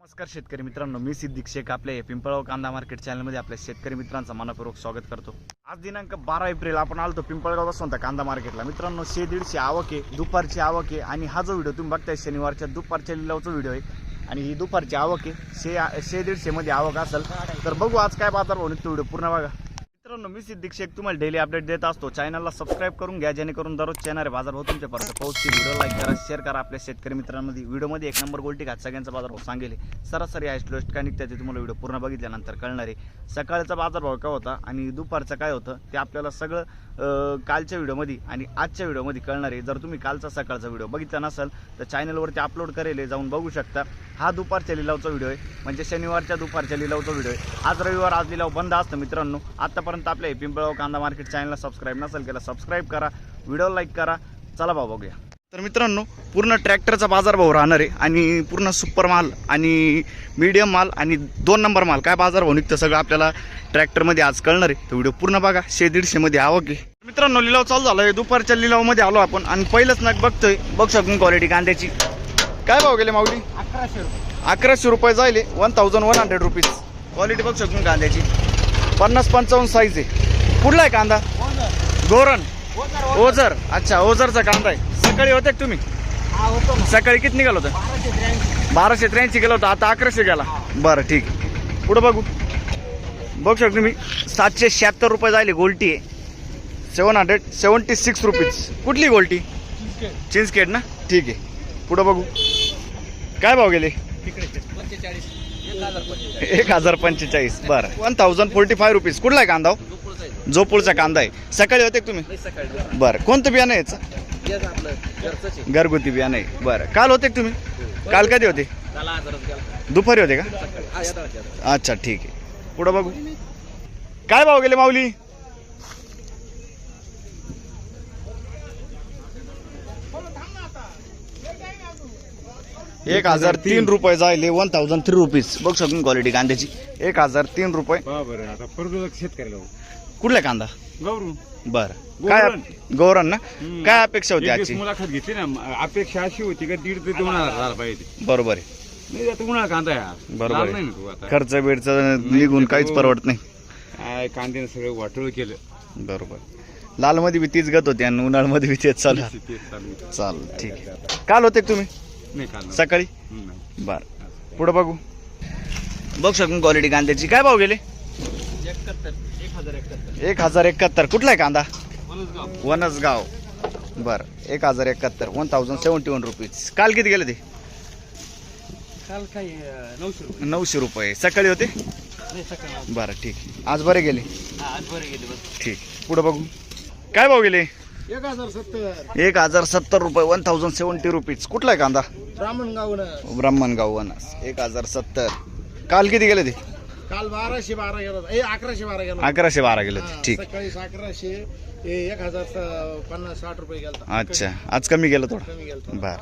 नमस्कार शेतकरी मित्रांनो, मी सिद्दीक शेख आपल्या पिंपळगाव कांदा मार्केट चॅनलमध्ये आपल्या शेतकरी मित्रांचं मनपूर्वक स्वागत करतो। आज दिनांक 12 एप्रिल आपण आलतो पिंपळगाव वसंत कांदा मार्केटला। मित्रांनो 100-150 आवक आहे, दुपारची आवक आहे आणि हा जो व्हिडिओ तुम्ही बघताय शनिवारच्या दुपारच्या लिलावचा व्हिडिओ आहे आणि ही दुपारची आवक आहे 100-150 मध्ये आवक असेल तर बघू आज काय बाजार भाव निघतो, व्हिडिओ पूर्ण बघा। मित्रांनो मी सिद्दीक शेख तुम्हाला डेली अपडेट देत असतो। चॅनलला सबस्क्राईब करून घ्या जेणेकरून दररोज येणारे बाजार भाव तुमच्यापर्यंत पोहोचतील। व्हिडिओ लाईक करा, शेअर करा आपल्या शेतकरी मित्रांमध्ये। व्हिडिओमध्ये 1 नंबर गोल्टी घात सगळ्यांचा बाजार भाव सांगेल, सरासरी हायस्ट लोएस्ट काय निघतात ते तुम्हाला व्हिडिओ पूर्ण बघितल्यानंतर कळणार आहे। सकाळचा बाजार भाव काय होता आणि दुपारचं काय होतं ते आपल्याला सगळं कालच्या व्हिडिओमध्ये आणि आजच्या व्हिडिओमध्ये कळणार आहे। जर तुम्ही कालचा सकाळचा व्हिडिओ बघितला नसेल तर चॅनलवरती अपलोड करेल, जाऊन बघू शकता। हा दुपारच्या लिलावचा व्हिडिओ आहे, म्हणजे शनिवारच्या दुपारच्या लिलावचा व्हिडिओ आहे। आज रविवार, आज लिलाव बंद असतं मित्रांनो। आतापर्यंत आपल्या पिंपळगाव कांदा मार्केट चॅनलला सबस्क्राईब नसेल केला सबस्क्राईब करा, व्हिडिओ लाईक करा। चला भाऊ बघूया। तर मित्रांनो पूर्ण ट्रॅक्टरचा बाजार भाव राहणार आहे आणि पूर्ण सुपर माल आणि मीडियम माल आणि 2 नंबर माल काय बाजार भाव निघतं सगळं आपल्याला ट्रॅक्टरमध्ये आज कळणार आहे। तर व्हिडिओ पूर्ण बघा। 100-150 मध्ये आवक आहे मित्रांनो। लिलाव चालू झाला आहे, दुपारच्या लिलावमध्ये आलो आपण आणि पहिलंच नग बघतोय, बघ शकून क्वालिटी कांद्याची काय भाव गेले माऊली? 1100 रुपये जायले, 1100 रुपीज क्वालिटी बघ शकून कांद्याची। 50-55 साईज आहे। कुठला आहे कांदा? गोरण ओझर। अच्छा ओझरचा कांदा आहे। सकाळी होते तुम्ही? सकाळी किती निघाल होतं? 1283 गेला होता, आता 1100 गेला। बरं ठीक आहे, पुढे बघू। बघू शकतो तुम्ही 776 रुपये जायले गोल्टी आहे, 776 रुपीज। कुठली गोल्टी? चिंचखेड ना, ठीक आहे। पुढे बघू काय भाव गेले? 1045। बरं 1045 रुपीज। कुठला आहे कांदा? जोपूळचा कांदा आहे। सकाळी होते तुम्ही? बरं कोणतं बियाणं आहे याचं? घरगुती बियाणं आहे। बरं काल होते तुम्ही? काल कधी होते? दुपारी होते का? अच्छा ठीक आहे, पुढं बघू काय भाव गेले माऊली? एक 1003 रुपये जायले, 1003 रुपीज। बघ शकून क्वालिटी कांद्याची 1003 रुपये। कुठला कांदा? गौरू। बरं काय गौरण ना, काय अपेक्षा होती आजची? मुलाखत घेतली ना, अपेक्षा अशी होती का 1.5 ते 2,000 झाला पाहिजे। बरोबर आहे, नाही आता उन्हाळा कांदा आहे, बरोबर नाही आहे। ना तू आता खर्च बेडच निघून काहीच परवडत नाही। काय कांद्याने सगळं वाटोळ केलं। बरोबर, लाल मध्ये बी तीच गत होती आणि उन्हाळ्यामध्ये बी तेच चालू। तेच चालू आहे। चाल ठीक आहे। काल होते तुम्ही? नाही कांदा सकाळी? नाही। बर पुढे बघू। बघ शकून क्वालिटी कांद्याची काय भाव गेले? 1071। कुठला आहे कांदा? वनसगाव। बर 1071, 1071 रुपीज। काल किती गेले ते? काल काय 900 रुपये। 900 रुपये। सकाळी होते? नाही सकाळी। बरं ठीक आहे, आज बरे गेले। आज बरे गेले बस। ठीक, पुढे बघू काय भाव गेले? 1070 रुपये, 1070 रुपीज। कुठला आहे कांदा? ब्राह्मणगाव। वनस 1070। काल किती गेले ते? काल 1212 गेला, 1112 गेला, 1112 गेले ते। ठीक, सकाळी 1100, 1050-60 रुपये गेला। अच्छा आज कमी गेलं थोडं। कमी गेला। बर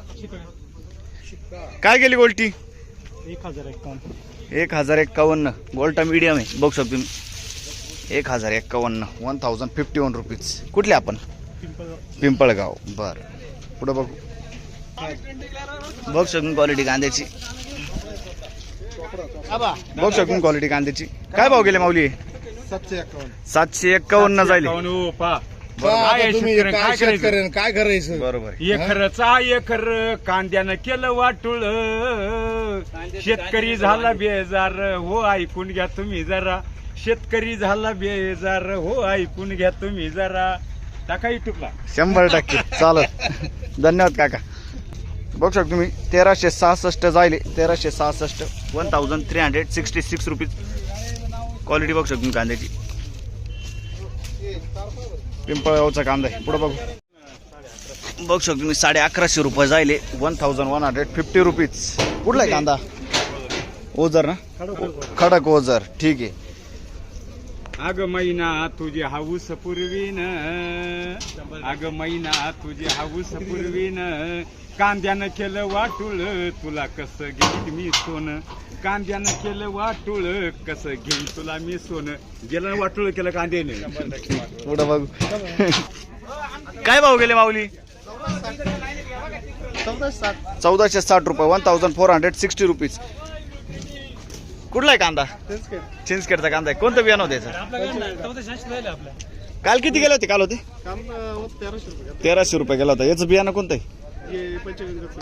काय गेली गोल्टी? 1051। गोल्टा मीडियम आहे, बघू शकतो तुम्ही। 1051, 1051 रुपीज। कुठले आपण? पिंपळगाव। बर पुढे बघू। बघू शकून क्वालिटी कांद्याची, बघू शकून क्वालिटी कांद्याची काय भाव गेले माऊली? 751 जायले। काय करायचं? बरोबर एकरचा एकर कांद्यानं केलं वाटुळ, शेतकरी झाला बेजार हो, ऐकून घ्या तुम्ही जरा। शेतकरी झाला बेजार हो, ऐकून घ्या तुम्ही जरा। टाका युट्यूबला 100% चालत। धन्यवाद काका। बघू शकतो तुम्ही 1366 जायले, 1366, 1366 रुपीज क्वालिटी बघू शकतो कांद्याची। पिंपळगावचा कांदा आहे। पुढे बघू बघू शकतो तुम्ही 1150 रुपये जायले, 1150 रुपीज। कुठला आहे कांदा? ओझर ना, खडक ओझर। ठीक आहे। अग मैना तुझी हाऊस पुरवीन, अग मैना तुझी हाऊस पुरवीन, कांद्यानं केलं वाटुळ तुला कसं घेईन मी सोनं, कांद्यानं केलं वाटुळ कसं घेईन तुला मी सोनं। गेलं वाटुळ केलं कांद्याने। पुढे बघू काय भाव गेले माऊली? 1460 रुपये 1460 रुपीज। कुठला आहे कांदा? चिंचखेडचा कांदा आहे. कोणतं बियाणं होतं याचं? काल किती गेले होते? काल होते 1300 रुपये गेला होता. याचं बियाणं कोणतं आहे?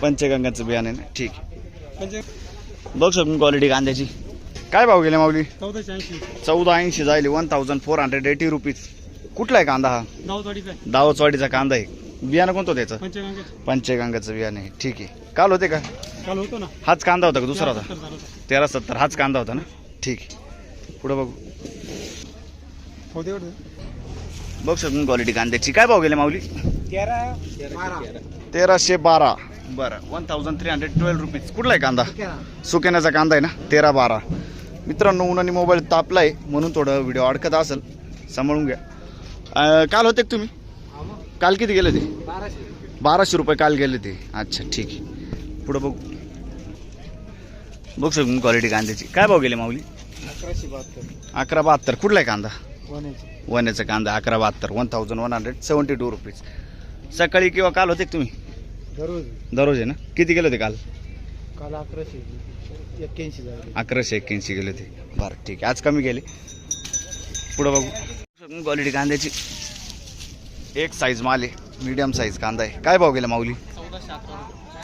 पंचगंगाचं बियाणं आहे ना. ठीक आहे. बघ शकून क्वालिटी कांद्याची. काय भाव गेले माऊली? 1480 जायले. 1480 रुपीज. कुठला आहे कांदा हा? दावचवाडीचा कांदा आहे. बियाणं कोणतं होतं याचं? पंचगंगाचं बियाणं आहे. ठीक आहे. काल होते का? काल होतो ना. हाच कांदा होता का दुसरा होता? 1370 हाच कांदा होता ना. ठीक आहे. पुढे बघू. बघ शकून क्वालिटी कांद्याची. काय भाव गेले माऊली? 1312. बरं. 1312 रुपीज. कुठला आहे कांदा? सुकेण्याचा कांदा आहे ना. 1312. मित्रांनो, उन्हाने मोबाईल तापलाय म्हणून थोडं व्हिडिओ अडकत असेल, सांभाळून घ्या. काल होते का तुम्ही? काल किती गेले ते? 1200 रुपये काल गेले ते. अच्छा, ठीक आहे. पुढं बघू. बघ शकून क्वालिटी कांद्याची. काय भाव गेले माऊली? 1172. कुठला आहे कांदा? वण्याचा कांदा 1172. 1172 रुपीज. सकाळी किंवा काल होते का तुम्ही? दररोज आहे ना. किती गेले होते काल? 1181 गेले होते. बरं, ठीक आहे. आज कमी गेले. पुढं बघू. क्वालिटी कांद्याची. एक साईज माल आहे. मीडियम साईज कांदा आहे. काय भाव गेला माऊली?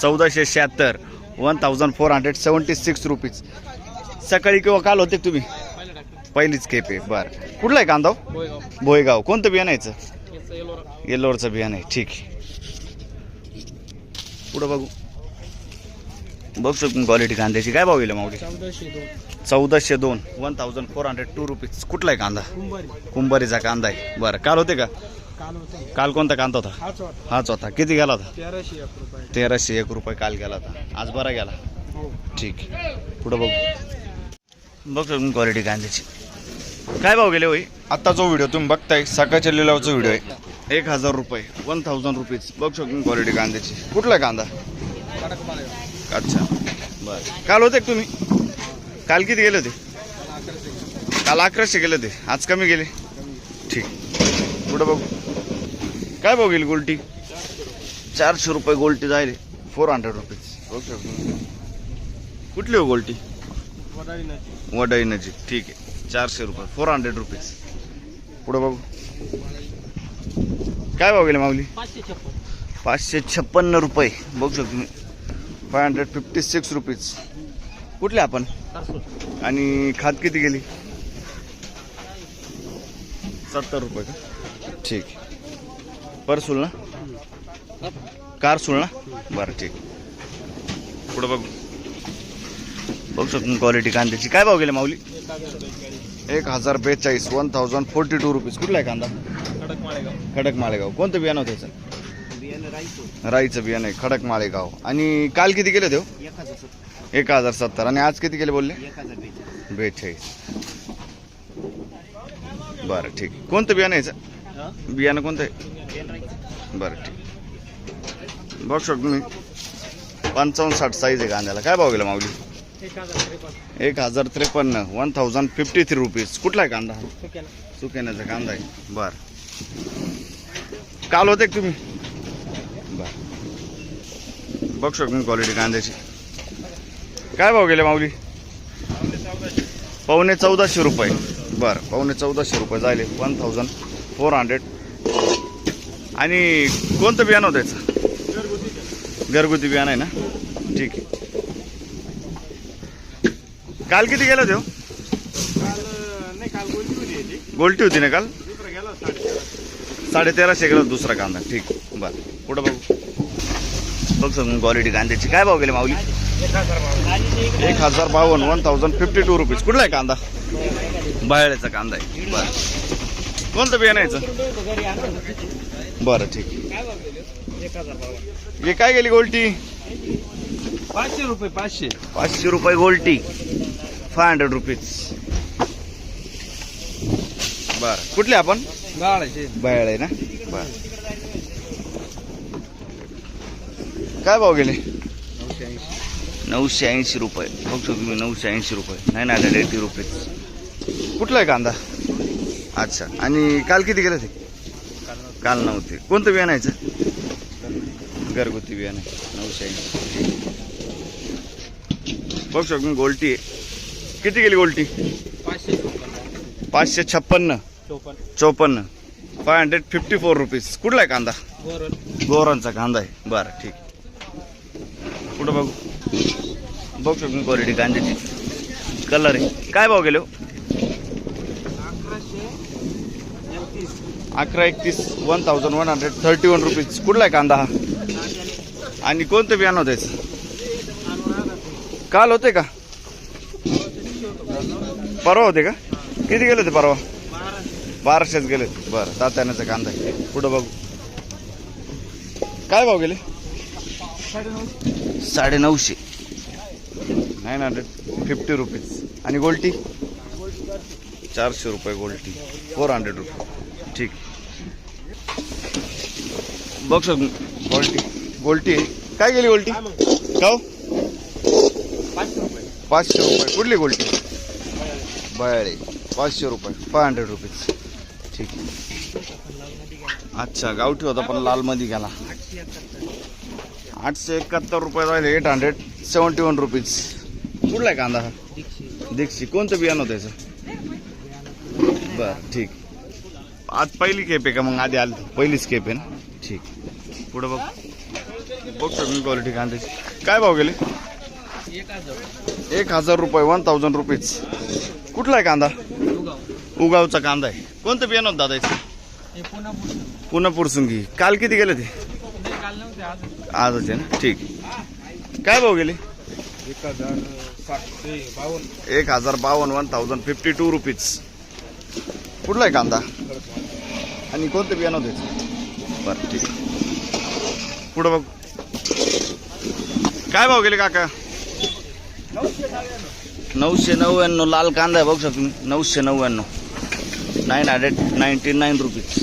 1476. 1476 रुपीज. सकाळी किंवा काल होते का तुम्ही? पहिलीच खेप आहे. बरं. कुठला आहे कांदा? भोयगाव. कोणतं बियाणं यायचं? येल्लोरचं बियाणं आहे. ठीक आहे. पुढं बघू. बघ शकून क्वालिटी कांद्याची. काय भाव गेला माऊली? 1402. 1402 रुपीज. कुठला आहे कांदा? कुंभारीचा कांदा आहे. बरं. काल होते का? काल कोणता कांदा होता? हाच होता. किती गेला होता? 1301 रुपये काल गेला होता. आज बरा गेला. ठीक आहे. पुढं बघू. बघ शकून क्वालिटी कांद्याची. काय भाव गेले होई? आता जो व्हिडिओ तुम्ही बघताय सकाळच्या लिलावचा व्हिडिओ आहे. 1000 रुपये. 1000 रुपीज. बघ शकून क्वालिटी कांद्याची. कुठला कांदा? अच्छा, बरं. काल होते का तुम्ही? काल किती गेले होते? काल 1100 गेले होते. आज कमी गेले. ठीक. पुढं बघू. काय भाव गेली गोल्टी? 400 रुपये गोल्टी जायले. 400 रुपीज. बघ शकतो. कुठली हो गोल्टी? वडाई नजीक. ठीक आहे. 400 रुपये. 400 रुपीज. पुढं बघू. काय भाव गेले माऊली? 556 रुपये. बघू शकतो तुम्ही. 556 रुपीज. कुठले आपण? आणि खात किती गेली? 70 रुपये का? ठीक. परसूल ना? कारसूल ना? बरं, ठीक. पुढं बघू. बघू शकतो क्वालिटी कांद्याची. काय भाव गेले माऊली? 1042. 1042 रुपीज. कुठला आहे कांदा? खडक माळेगाव. कोणतं बियाणं होतं त्याचं? राईचं बियाणं आहे. खडक माळेगाव. आणि काल किती गेले ते? 1070. आणि आज किती गेले बोलले? 42. बरं, ठीक. कोणतं बियाणं यायचं? बियाणं कोणतं आहे? बरं, ठीक. बघू शकतो मी. 55-60 साईज आहे कांद्याला. काय भाव गेला माऊली? 1053. 1053 रुपीज. कुठला आहे कांदा? सुकेण्याचा कांदा आहे. बरं. काल होते का तुम्ही? बरं. बघू शकतो मी क्वालिटी कांद्याची. काय भाव गेले माऊली? 1450 रुपये. बरं. 1450 रुपये जायले. 1400. आणि कोणतं बियाणं होतं याचं? घरगुती बियाणं आहे ना. ठीक आहे. काल किती गेलं ते? गोल्टी होती ना काल? 1350 गेला दुसरा कांदा. ठीक. बरं. पुढं बघू. बघ सगळं क्वालिटी कांद्याची. काय भाव गेले माऊली? 1052. 1052 रुपीज. कुठला आहे कांदा? बाहेरचा कांदा आहे. बरं. कोणतं बियाणं यायचं? बरं, ठीक. हे काय गेली गोल्टी? 500 रुपये. 500 रुपये गोल्टी. 500 रुपीज. बरं. कुठले आपण? बाहेर आहे ना. बरं. काय भाव गेले? 980 रुपये. बघतो तुम्ही. 980 रुपये. 980 रुपीज. कुठला आहे कांदा? अच्छा. आणि काल किती गेले ते? काल नव्हते. कोणतं बियाणं यायचं? घरगुती बियाणं आहे. 980. बघू शकतो गोल्टी आहे. किती गेली गोल्टी? 556 54 554 रुपीज. कुठला आहे कांदा? गोरणचा कांदा आहे. बरं ठीक. कुठं बघू बघू शकतो क्वालिटी कांद्याची. कलर आहे. काय भाव गेलो? 1131 1131 रुपीज. कुठला आहे कांदा हा? आणि कोणतं बियाणं होतं याचं? काल होते का? परवा होते का? किती गेले होते परवा? 1200 गेले. बरं तात्याण्याचा कांदा आहे. पुढं बघू काय भाव गेले? 950 950 रुपीज. आणि गोल्टी 400 रुपये गोल्टी 400 रुपये. ठीक. बघ शकतो गोल्टी काय गेली गोल्टी? काव 500 रुपये. कुठली गोल्टी? बयाळे 500 रुपये 500 रुपीज. ठीक. अच्छा गावठी होता पण लाल मध्ये गेला. 871 रुपये राहिले 871 रुपीज. कुठला आहे कांदा हा? दीक्षी. कोणतं बियाणं होतं याचं? बरं ठीक. आज पहिली केप आहे का? मग आधी आली पहिलीच केप आहे ना. ठीक. पुढं बघ बघतो मी क्वालिटी कांद्याची. काय भाव गेले? 1000 रुपये 1000 रुपीज. कुठला आहे कांदा? उगावचा कांदा आहे. कोणतं बियाणं होतं दादा याचं? पुन्हा पुरसुंगी. काल किती गेले ते? आजच आहे ना. ठीक. काय भाव गेले? 1052 1052 रुपीज. कुठला आहे कांदा? आणि कोणतं बियाणं होतं याचं? बरं ठीक. पुढं बघ काय भाव गेले काका? 999 लाल कांदा आहे. बघू शकतो तुम्ही 999 999 रुपीज.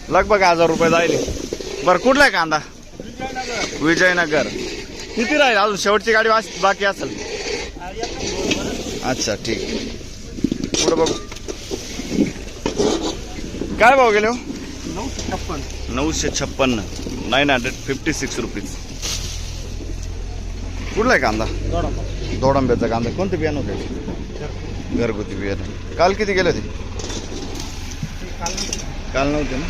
लगभग 1000 रुपये जाईल. बरं कुठला आहे कांदा? विजयनगर. किती राहील अजून? शेवटची गाडी बाकी असेल. अच्छा ठीक. पुढं बघू काय भाव गेले? 956 956 रुपीज. कुठला आहे कांदा? दोडंब्याचा कांदा. कोणतं बियाणं होतं? घरगुती बियाणं. काल किती गेले ते? काल नव्हते ना.